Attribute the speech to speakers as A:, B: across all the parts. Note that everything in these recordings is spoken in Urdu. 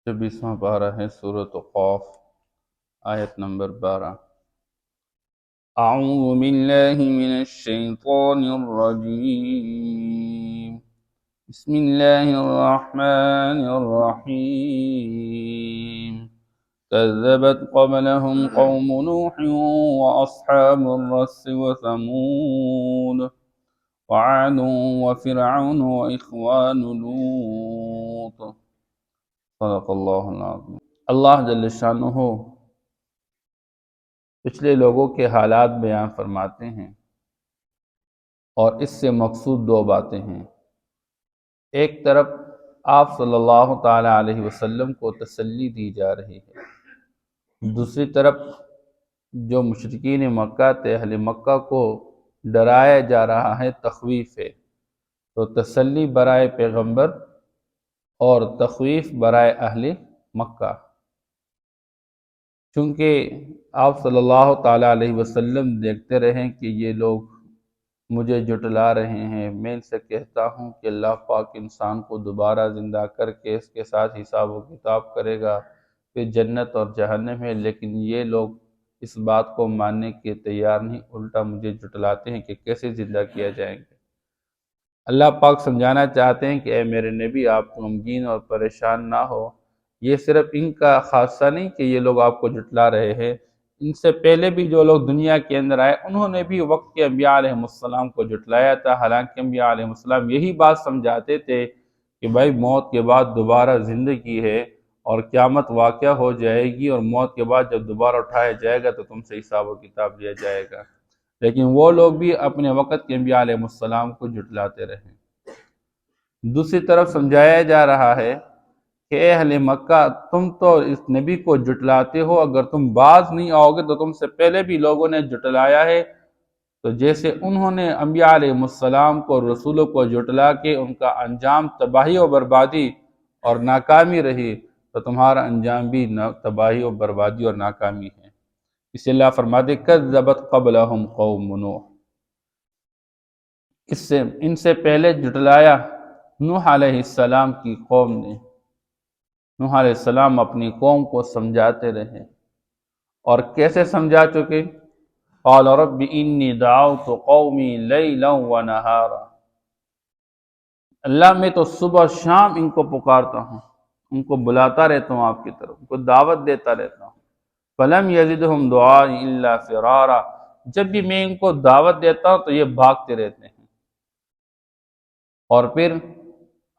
A: 26واں پارہ ہے سورۃ قاف، آیت نمبر 12۔ اعوذ باللہ من الشیطان الرجیم، بسم اللہ الرحمن الرحیم۔ كذبت قبلهم قوم نوح وأصحاب الرس وثمود وعاد وفرعون وإخوان لوط۔ صدق اللہ العظیم۔ اللہ جل شانہ پچھلے لوگوں کے حالات بیان فرماتے ہیں، اور اس سے مقصود دو باتیں ہیں۔ ایک طرف آپ صلی اللہ تعالی علیہ وسلم کو تسلی دی جا رہی ہے، دوسری طرف جو مشرکین مکہ تھے، اہل مکہ کو ڈرایا جا رہا ہے، تخویف ہے۔ تو تسلی برائے پیغمبر اور تخویف برائے اہل مکہ، چونکہ آپ صلی اللہ تعالیٰ علیہ وسلم دیکھتے رہیں کہ یہ لوگ مجھے جھٹلا رہے ہیں۔ میں ان سے کہتا ہوں کہ اللہ پاک انسان کو دوبارہ زندہ کر کے اس کے ساتھ حساب و کتاب کرے گا، پھر جنت اور جہنم ہے، لیکن یہ لوگ اس بات کو ماننے کے تیار نہیں، الٹا مجھے جھٹلاتے ہیں کہ کیسے زندہ کیا جائیں گے۔ اللہ پاک سمجھانا چاہتے ہیں کہ اے میرے نبی، آپ غمگین اور پریشان نہ ہو۔ یہ صرف ان کا خاصہ نہیں کہ یہ لوگ آپ کو جھٹلا رہے ہیں، ان سے پہلے بھی جو لوگ دنیا کے اندر آئے انہوں نے بھی وقت کے انبیاء علیہ السلام کو جھٹلایا تھا، حالانکہ انبیاء علیہ السلام یہی بات سمجھاتے تھے کہ بھائی موت کے بعد دوبارہ زندگی ہے اور قیامت واقعہ ہو جائے گی، اور موت کے بعد جب دوبارہ اٹھایا جائے گا تو تم سے حساب و کتاب لیا جائے گا، لیکن وہ لوگ بھی اپنے وقت کے انبیاء علیہ السلام کو جھٹلاتے رہے۔ دوسری طرف سمجھایا جا رہا ہے کہ اے اہل مکہ، تم تو اس نبی کو جھٹلاتے ہو، اگر تم باز نہیں آؤ گے تو تم سے پہلے بھی لوگوں نے جھٹلایا ہے، تو جیسے انہوں نے انبیاء علیہ السلام کو، رسولوں کو جھٹلا کے ان کا انجام تباہی و بربادی اور ناکامی رہی، تو تمہارا انجام بھی تباہی و بربادی اور ناکامی ہے۔ اس لیے اللہ فرماتے کذبت قبلہم قوم نوح، ان سے پہلے جھٹلایا نوح علیہ السلام کی قوم نے۔ نوح علیہ السلام اپنی قوم کو سمجھاتے رہے، اور کیسے سمجھا چکے؟ قال رب انی دعوت قومی لیلا ونہارا، اللہ میں تو صبح شام ان کو پکارتا ہوں، ان کو بلاتا رہتا ہوں آپ کی طرف، ان کو دعوت دیتا رہتا ہوں۔ فلم یزدہم دعائی الا فرارا، جب بھی میں ان کو دعوت دیتا ہوں تو یہ بھاگتے رہتے ہیں۔ اور پھر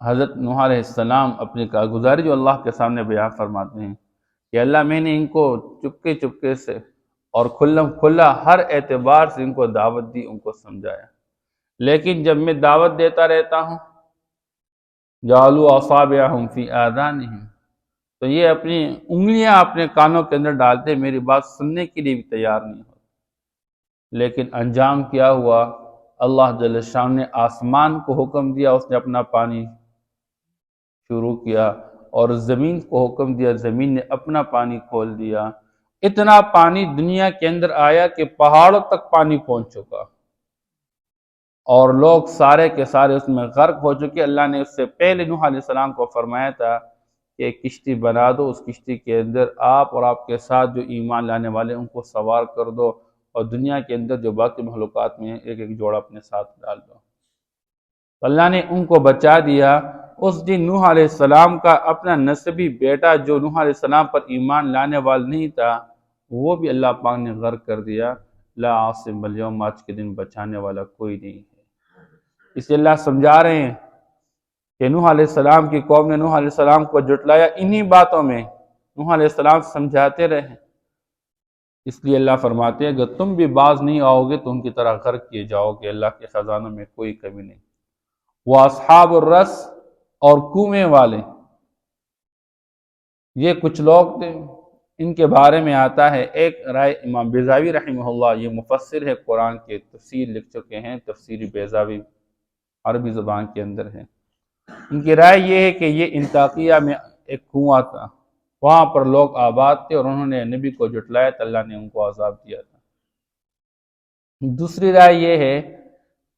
A: حضرت نوح علیہ السلام اپنی کارگزاری جو اللہ کے سامنے بیان فرماتے ہیں کہ اللہ میں نے ان کو چپکے چپکے سے اور کھلا ہر اعتبار سے ان کو دعوت دی، ان کو سمجھایا، لیکن جب میں دعوت دیتا رہتا ہوں جعلوا اصابعہم فی آذانہم، تو یہ اپنی انگلیاں اپنے کانوں کے اندر ڈالتے، میری بات سننے کے لیے بھی تیار نہیں ہوتے۔ لیکن انجام کیا ہوا؟ اللہ جل شان نے آسمان کو حکم دیا، اس نے اپنا پانی شروع کیا، اور زمین کو حکم دیا، زمین نے اپنا پانی کھول دیا۔ اتنا پانی دنیا کے اندر آیا کہ پہاڑوں تک پانی پہنچ چکا، اور لوگ سارے کے سارے اس میں غرق ہو چکے۔ اللہ نے اس سے پہلے نوح علیہ السلام کو فرمایا تھا کہ ایک کشتی بنا دو، اس کشتی کے اندر آپ اور آپ کے ساتھ جو ایمان لانے والے ان کو سوار کر دو، اور دنیا کے اندر جو باقی مخلوقات میں ہیں ایک ایک جوڑا اپنے ساتھ ڈال دو۔ تو اللہ نے ان کو بچا دیا۔ اس دن نوح علیہ السلام کا اپنا نسبی بیٹا جو نوح علیہ السلام پر ایمان لانے والا نہیں تھا، وہ بھی اللہ پاک نے غرق کر دیا۔ لا عاصم اليوم، آج کے دن بچانے والا کوئی نہیں ہے۔ اس لیے اللہ سمجھا رہے ہیں کہ نوح علیہ السلام کی قوم نے نوح علیہ السلام کو جھٹلایا، انہی باتوں میں نوح علیہ السلام سمجھاتے رہے۔ اس لیے اللہ فرماتے ہیں اگر تم بھی باز نہیں آؤ گے تو ان کی طرح غرق کیے جاؤ گے، اللہ کے خزانوں میں کوئی کمی نہیں۔ وہ اصحاب الرس اور کنویں والے، یہ کچھ لوگ تھے، ان کے بارے میں آتا ہے ایک رائے امام بیضاوی رحمہ اللہ، یہ مفسر ہے، قرآن کے تفسیر لکھ چکے ہیں، تفسیر بیضاوی عربی زبان کے اندر ہے۔ ان کی رائے یہ ہے کہ یہ انطاکیہ میں ایک کنواں تھا، وہاں پر لوگ آباد تھے، اور انہوں نے نبی کو جھٹلایا تو اللہ نے ان کو عذاب دیا تھا۔ دوسری رائے یہ ہے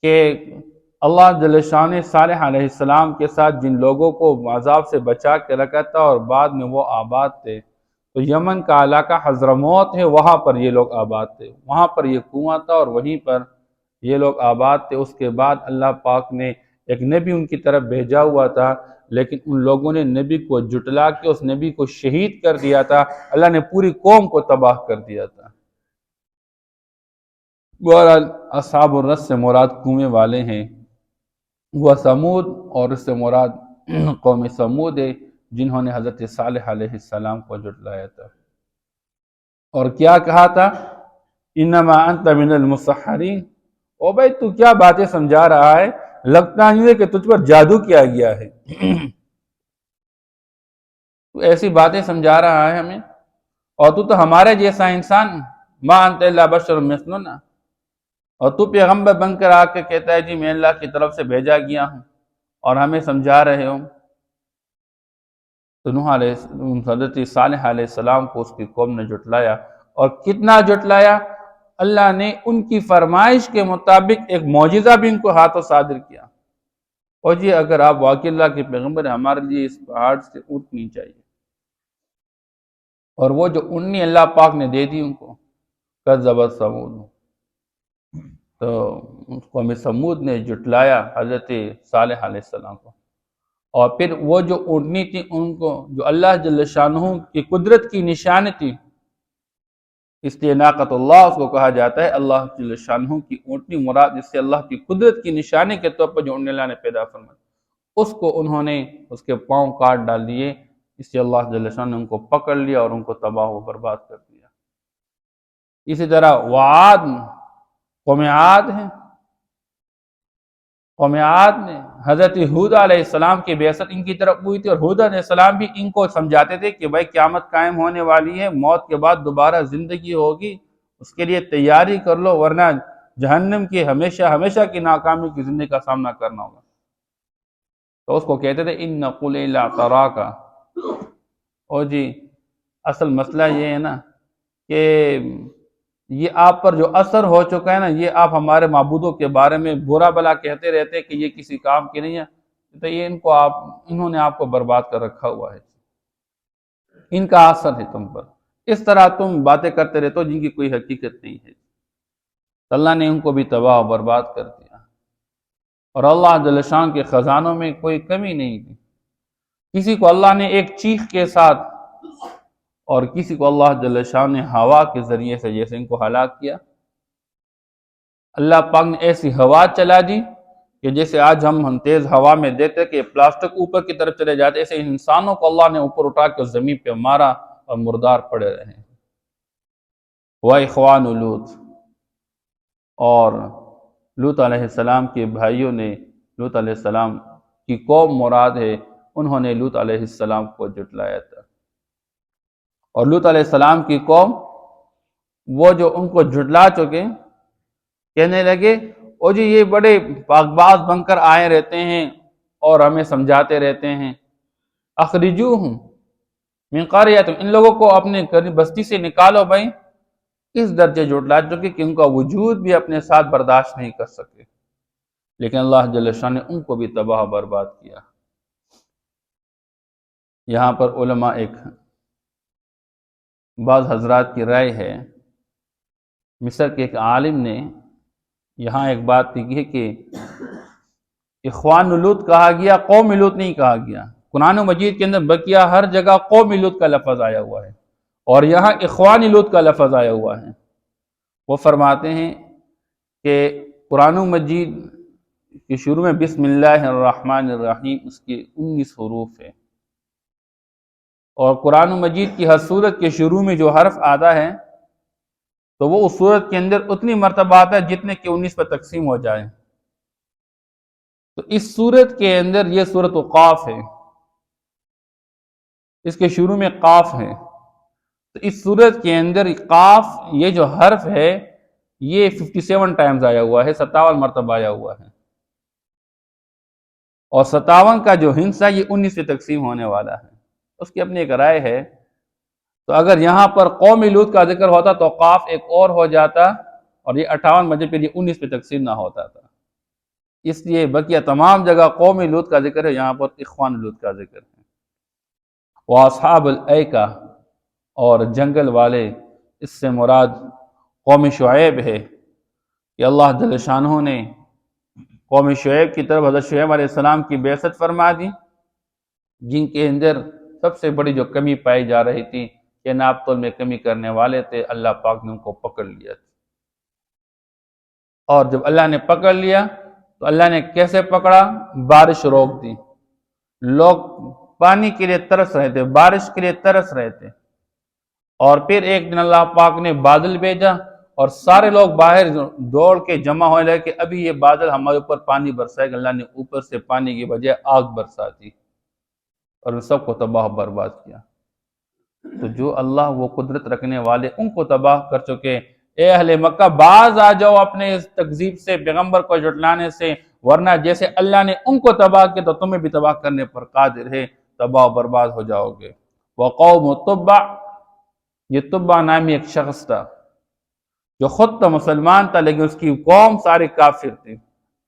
A: کہ اللہ جل شان نے صالح علیہ السلام کے ساتھ جن لوگوں کو عذاب سے بچا کے رکھا تھا اور بعد میں وہ آباد تھے، تو یمن کا علاقہ حضرموت ہے، وہاں پر یہ لوگ آباد تھے، وہاں پر یہ کنواں تھا اور وہیں پر یہ لوگ آباد تھے۔ اس کے بعد اللہ پاک نے ایک نبی ان کی طرف بھیجا ہوا تھا، لیکن ان لوگوں نے نبی کو جھٹلا کے اس نبی کو شہید کر دیا تھا، اللہ نے پوری قوم کو تباہ کر دیا تھا۔ بہرحال اصحاب الرس سے مراد کنویں والے ہیں، وہ سمود، اور اس سے مراد قوم سمود ہے جنہوں نے حضرت صالح علیہ السلام کو جھٹلایا تھا، اور کیا کہا تھا؟ انما انت من المسحرین، او بھائی تو کیا باتیں سمجھا رہا ہے، لگتا نہیں ہے کہ تجھ پر جادو کیا گیا ہے تو ایسی باتیں سمجھا رہا ہے ہمیں، اور تو ہمارے جیسا انسان، ما انت الا بشر مثلنا، اور تو پیغمبر بن کر آ کے کہتا ہے جی میں اللہ کی طرف سے بھیجا گیا ہوں اور ہمیں سمجھا رہے ہو۔ تو حضرت صالح علیہ السلام کو اس کی قوم نے جھٹلایا، اور کتنا جھٹلایا، اللہ نے ان کی فرمائش کے مطابق ایک معجزہ بھی ان کو ہاتھوں صادر کیا، اور جی اگر آپ واقعی اللہ کے پیغمبر ہیں، ہمارے لیے اس پہاڑ سے اونٹنی چاہیے، اور وہ جو اونٹنی اللہ پاک نے دے دی ان کو، کذبت سمود، تو قوم سمود نے جھٹلایا حضرت صالح علیہ السلام کو، اور پھر وہ جو اونٹنی تھی ان کو، جو اللہ جل شانہ کی قدرت کی نشانی تھی، اس لیے ناقۃ اللہ اس کو کہا جاتا ہے، اللہ جل شانہ کی اونٹنی مراد جس سے اللہ کی قدرت کی نشانی کے طور پر جو اونٹنی اللہ نے پیدا فرمائی، اس کو انہوں نے اس کے پاؤں کاٹ ڈال دیے، اس لیے اللہ جل شانہ نے ان کو پکڑ لیا اور ان کو تباہ و برباد کر دیا۔ اسی طرح وعاد، قوم عاد ہیں، قوم عاد نے حضرت ہود علیہ السلام کی بعثت ان کی طرف ہوئی تھی، اور ہود علیہ السلام بھی ان کو سمجھاتے تھے کہ بھائی قیامت قائم ہونے والی ہے، موت کے بعد دوبارہ زندگی ہوگی، اس کے لیے تیاری کر لو، ورنہ جہنم کی ہمیشہ ہمیشہ کی ناکامی کی زندگی کا سامنا کرنا ہوگا۔ تو اس کو کہتے تھے ان نقول الا تراکا، اور جی اصل مسئلہ یہ ہے نا کہ یہ آپ پر جو اثر ہو چکا ہے نا، یہ آپ ہمارے معبودوں کے بارے میں برا بلا کہتے رہتے کہ یہ کسی کام کی نہیں ہے، تو یہ انہوں نے آپ کو برباد کر رکھا ہوا ہے، ان کا اثر ہے تم پر، اس طرح تم باتیں کرتے رہتے ہو جن کی کوئی حقیقت نہیں ہے۔ اللہ نے ان کو بھی تباہ و برباد کر دیا، اور اللہ جل شان کے خزانوں میں کوئی کمی نہیں تھی، کسی کو اللہ نے ایک چیخ کے ساتھ، اور کسی کو اللہ جل شان نے ہوا کے ذریعے سے جیسے ان کو ہلاک کیا۔ اللہ پاک نے ایسی ہوا چلا دی کہ جیسے آج ہم تیز ہوا میں دیتے کہ پلاسٹک اوپر کی طرف چلے جاتے، ایسے انسانوں کو اللہ نے اوپر اٹھا کے زمین پہ مارا اور مردار پڑے رہے۔ وَإِخْوَانُ لوط، اور لوط علیہ السلام کے بھائیوں نے، لوط علیہ السلام کی قوم مراد ہے، انہوں نے لوط علیہ السلام کو جھٹلایا تھا، اور لوط علیہ السلام کی قوم وہ جو ان کو جھٹلا چکے، کہنے لگے او جی یہ بڑے پاک باز بن کر آئے رہتے ہیں اور ہمیں سمجھاتے رہتے ہیں، اخرجوہم من قریتہم، ان لوگوں کو اپنے بستی سے نکالو بھائی، اس درجے جھٹلا چکے کہ ان کا وجود بھی اپنے ساتھ برداشت نہیں کر سکے، لیکن اللہ جل شان نے ان کو بھی تباہ برباد کیا۔ یہاں پر علماء بعض حضرات کی رائے ہے، مصر کے ایک عالم نے یہاں ایک بات کی ہے کہ اخوان لوط کہا گیا، قوم لوط نہیں کہا گیا۔ قرآن مجید کے اندر بقیہ ہر جگہ قوم لوط کا لفظ آیا ہوا ہے، اور یہاں اخوان لوط کا لفظ آیا ہوا ہے۔ وہ فرماتے ہیں کہ قرآن مجید کے شروع میں بسم اللہ الرحمن الرحیم اس کے 19 حروف ہیں، اور قرآن مجید کی ہر سورت کے شروع میں جو حرف آتا ہے تو وہ اس سورت کے اندر اتنی مرتبہ آتا ہے جتنے کہ 19 پر تقسیم ہو جائے۔ تو اس سورت کے اندر یہ سورت قاف ہے، اس کے شروع میں قاف ہے، تو اس سورت کے اندر قاف یہ جو حرف ہے یہ 57 ٹائمز آیا ہوا ہے، 57 مرتبہ آیا ہوا ہے، اور 57 کا جو حصہ ہے یہ 19 پہ تقسیم ہونے والا ہے۔ اس کی اپنی ایک رائے ہے، تو اگر یہاں پر قوم لوط کا ذکر ہوتا تو قاف ایک اور ہو جاتا، اور یہ 58 مجھے پھر یہ 19 پہ تقسیم نہ ہوتا تھا۔ اس لیے بقیہ تمام جگہ قوم لوط کا ذکر ہے، یہاں پر اخوان لوط کا ذکر ہے۔ واصحاب الایکہ، اور جنگل والے، اس سے مراد قوم شعیب ہے کہ اللہ جل شانہ نے قوم شعیب کی طرف حضرت شعیب علیہ السلام کی بعثت فرما دی، جن کے اندر سب سے بڑی جو کمی پائی جا رہی تھی کہ ناپ تول میں کمی کرنے والے تھے، اللہ پاک نے ان کو پکڑ لیا تھا۔ اور جب اللہ نے پکڑ لیا تو اللہ نے کیسے پکڑا؟ بارش روک دی، لوگ پانی کے لیے ترس رہے تھے، بارش کے لیے ترس رہے تھے، اور پھر ایک دن اللہ پاک نے بادل بھیجا اور سارے لوگ باہر دوڑ کے جمع ہونے لگے کہ ابھی یہ بادل ہمارے اوپر پانی برسائے گا۔ اللہ نے اوپر سے پانی کی بجائے آگ برسا دی اور سب کو تباہ برباد کیا۔ تو جو اللہ وہ قدرت رکھنے والے ان کو تباہ کر چکے، اے اہل مکہ باز آ جاؤ اپنے اس تکذیب سے، پیغمبر کو جھٹلانے سے، ورنہ جیسے اللہ نے ان کو تباہ کیا تو تمہیں بھی تباہ کرنے پر قادر ہے، تباہ و برباد ہو جاؤ گے۔ وقوم تبع، یہ تبع نامی ایک شخص تھا جو خود تو مسلمان تھا لیکن اس کی قوم سارے کافر تھے،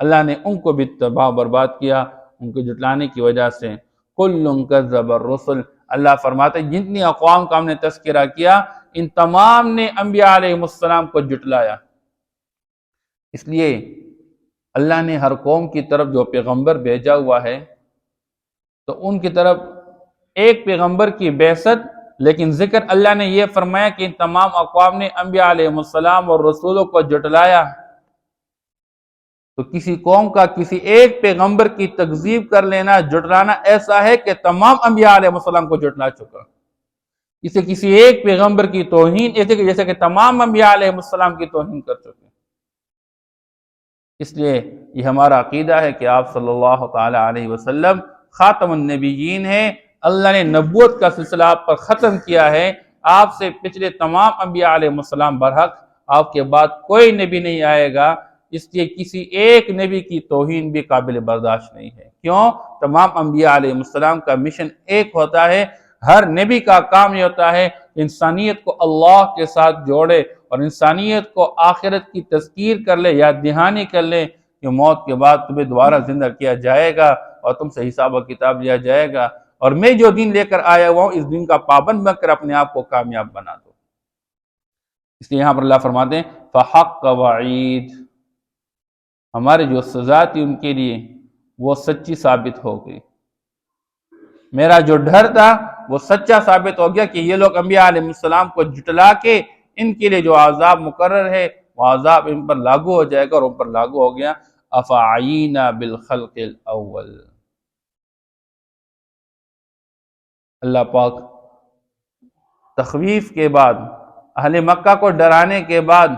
A: اللہ نے ان کو بھی تباہ و برباد کیا ان کو جھٹلانے کی وجہ سے۔ کل کذب الرسل، اللہ فرماتے ہیں جتنی اقوام کا ہم نے تذکرہ کیا ان تمام نے انبیاء علیہ السلام کو جھٹلایا۔ اس لیے اللہ نے ہر قوم کی طرف جو پیغمبر بھیجا ہوا ہے تو ان کی طرف ایک پیغمبر کی بعثت، لیکن ذکر اللہ نے یہ فرمایا کہ ان تمام اقوام نے انبیاء علیہ السلام اور رسولوں کو جھٹلایا۔ تو کسی قوم کا کسی ایک پیغمبر کی تکذیب کر لینا، جھٹلانا، ایسا ہے کہ تمام انبیاء علیہ السلام کو جھٹلا چکا۔ اسے کسی ایک پیغمبر کی توہین ایسے کہ جیسے کہ تمام انبیاء علیہ السلام کی توہین کر چکے۔ اس لیے یہ ہمارا عقیدہ ہے کہ آپ صلی اللہ تعالی علیہ وسلم خاتم النبیین ہیں، اللہ نے نبوت کا سلسلہ آپ پر ختم کیا ہے، آپ سے پچھلے تمام انبیاء علیہ السلام برحق، آپ کے بعد کوئی نبی نہیں آئے گا، اس لیے کسی ایک نبی کی توہین بھی قابل برداشت نہیں ہے۔ کیوں؟ تمام انبیاء علیہ السلام کا مشن ایک ہوتا ہے، ہر نبی کا کام یہ ہوتا ہے انسانیت کو اللہ کے ساتھ جوڑے اور انسانیت کو آخرت کی تذکیر کر لے، یاد دہانی کر لے کہ موت کے بعد تمہیں دوبارہ زندہ کیا جائے گا اور تم سے حساب و کتاب لیا جائے گا، اور میں جو دین لے کر آیا ہوا ہوں اس دین کا پابند بن کر اپنے آپ کو کامیاب بنا دو۔ اس لیے یہاں پر اللہ فرماتے ہیں فحق وعید، ہماری جو سزا تھی ان کے لیے وہ سچی ثابت ہو گئی، میرا جو ڈر تھا وہ سچا ثابت ہو گیا کہ یہ لوگ انبیاء علیہ السلام کو جھٹلا کے ان کے لیے جو عذاب مقرر ہے وہ عذاب ان پر لاگو ہو جائے گا، اور ان پر لاگو ہو گیا۔ افعینا بالخلق الاول، اللہ پاک تخویف کے بعد، اہل مکہ کو ڈرانے کے بعد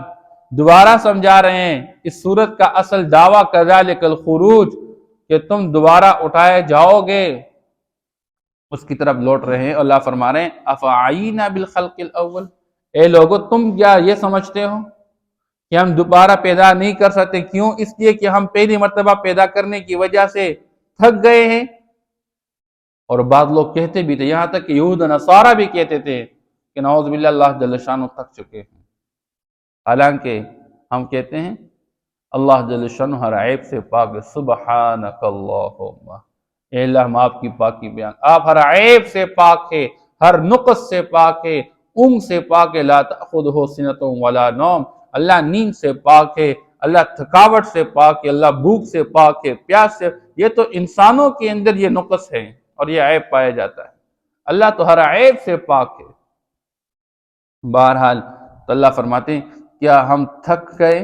A: دوبارہ سمجھا رہے ہیں اس صورت کا اصل دعویٰ کذالک الخروج، کہ تم دوبارہ اٹھائے جاؤ گے، اس کی طرف لوٹ رہے ہیں۔ اللہ فرما رہے ہیں افعینا بالخلق الاول، اے لوگو تم کیا یہ سمجھتے ہو کہ ہم دوبارہ پیدا نہیں کر سکتے؟ کیوں؟ اس لیے کہ ہم پہلی مرتبہ پیدا کرنے کی وجہ سے تھک گئے ہیں۔ اور بعض لوگ کہتے بھی تھے، یہاں تک کہ یہود و نصارہ بھی کہتے تھے کہ نعوذ باللہ اللہ جل شانہ تھک چکے ہیں، حالانکہ ہم کہتے ہیں اللہ جل شانہ ہر عیب سے پاک ہے، سبحانک اللہم، اے اللہ ہم آپ کی پاکی بیان، آپ ہر عیب سے پاک ہے، ہر نقص سے پاک ہے، اونگ سے پاک ہے، لا تأخذہ سنۃ ولا نوم، اللہ نیند سے پاک ہے، اللہ تھکاوٹ سے پاک ہے، اللہ بھوک سے پاک ہے، پیاس سے، یہ تو انسانوں کے اندر یہ نقص ہے اور یہ عیب پایا جاتا ہے، اللہ تو ہر عیب سے پاک ہے۔ بہرحال تو اللہ فرماتے ہیں کیا ہم تھک گئے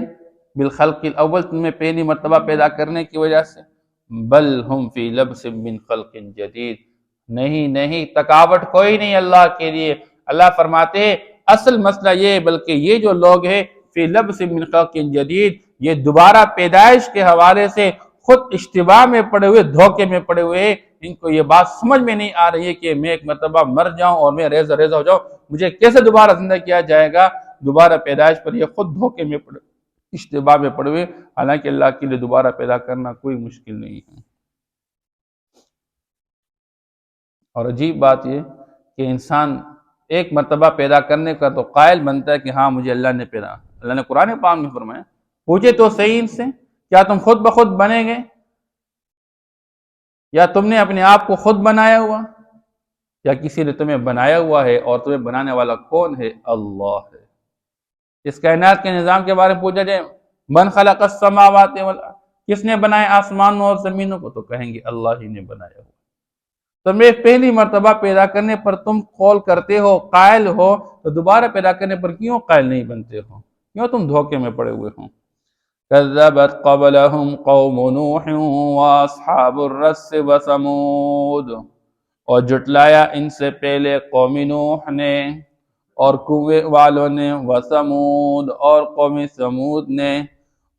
A: بالخلق الاول، تمہیں پہلی مرتبہ پیدا کرنے کی وجہ سے؟ بل ہم فی لبس من خلق جدید، نہیں تھکاوٹ کوئی نہیں اللہ کے لیے۔ اللہ فرماتے ہیں اصل مسئلہ یہ، بلکہ یہ جو لوگ ہیں فی لبس من خلق جدید، یہ دوبارہ پیدائش کے حوالے سے خود اشتباہ میں پڑے ہوئے، دھوکے میں پڑے ہوئے، ان کو یہ بات سمجھ میں نہیں آ رہی ہے کہ میں ایک مرتبہ مر جاؤں اور میں ریزہ ہو جاؤں، مجھے کیسے دوبارہ زندہ کیا جائے گا؟ دوبارہ پیدائش پر یہ خود دھوکے میں پڑے، اشتباہ میں پڑے ہوئے، حالانکہ اللہ کے لیے دوبارہ پیدا کرنا کوئی مشکل نہیں ہے۔ اور عجیب بات یہ کہ انسان ایک مرتبہ پیدا کرنے کا تو قائل بنتا ہے کہ ہاں مجھے اللہ نے پیدا، اللہ نے قرآن پاک میں فرمایا پوچھے تو صحیح ان سے کیا تم خود بخود بنیں گے یا تم نے اپنے آپ کو خود بنایا ہوا یا کسی نے تمہیں بنایا ہوا ہے؟ اور تمہیں بنانے والا کون ہے؟ اللہ ہے۔ اس کائنات کے نظام کے بارے میں پوچھا جائے من خلق السماوات والارض، کس نے بنایا آسمانوں اور زمینوں کو؟ تو کہیں گے اللہ ہی نے بنایا ہوا۔ تمہیں پہلی مرتبہ پیدا کرنے پر تم قول کرتے ہو، قائل ہو، تو دوبارہ پیدا کرنے پر کیوں قائل نہیں بنتے ہو؟ کیوں تم دھوکے میں پڑے ہوئے ہو؟ كذبت قبلهم قوم نوح واصحاب الرس وثمود، اور جٹلایا ان سے پہلے قوم نوح نے اور کنویں والوں نے، وثمود اور قوم ثمود نے،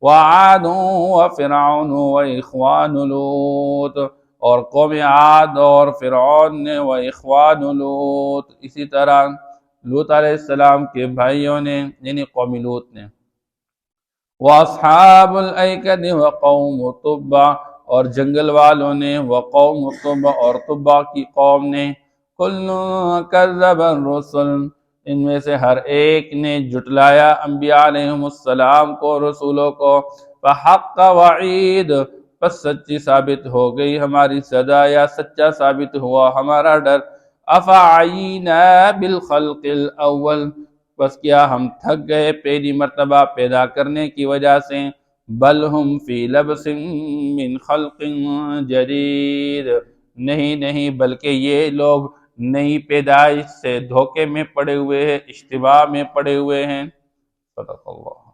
A: وعاد وفرعون واخوان لوط اور قوم عاد اور فرعون نے، واخوان لوط اسی طرح لوط علیہ السلام کے بھائیوں نے یعنی قوم لوط نے، واصحاب الایکۃ وقوم طبع اور جنگل والوں نے، وقوم طبع اور طبع کی قوم نے، کل کذب الرسل ان میں سے ہر ایک نے جٹلایا انبیاء علیہم السلام کو، رسولوں کو، فحق وعید پس سچی ثابت ہو گئی ہماری سزا یا سچا ثابت ہوا ہمارا ڈر، افعینا بالخلق الاول بس کیا ہم تھک گئے پہلی مرتبہ پیدا کرنے کی وجہ سے، بل ہم فی لبس من خلق جدید نہیں بلکہ یہ لوگ نئی پیدائش سے دھوکے میں پڑے ہوئے ہیں، اشتباہ میں پڑے ہوئے ہیں۔ صدق اللہ۔